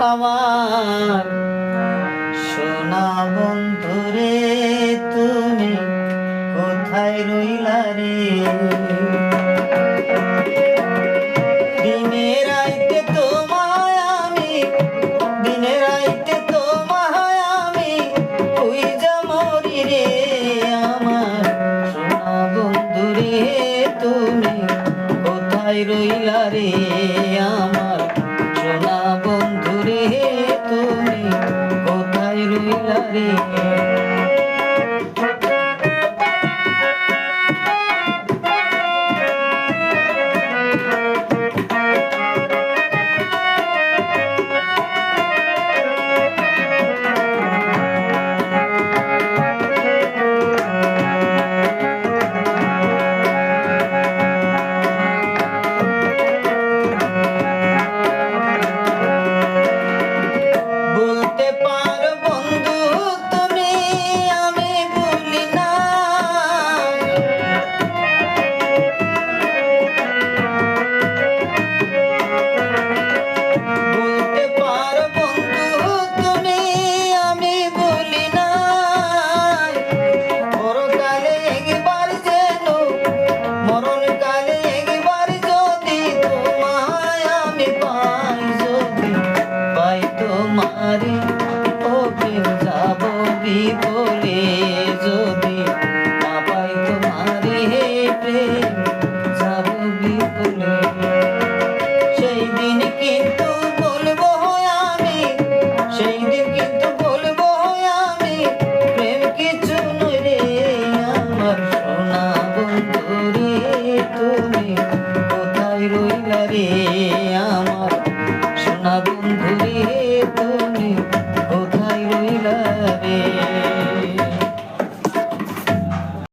আমার সোনা বন্ধুরে তুমি কোথায় রইলা রে? দিনে রাইতে তোমায় আমি, দিনে রাইতে তোমায় আমি খুঁজা মরি রে। আমার সোনা বন্ধুরে তুমি কোথায় রইলা রে? আমার সোনা বন্ধুরে তুমি কোথায় রইলা রে? তোমারে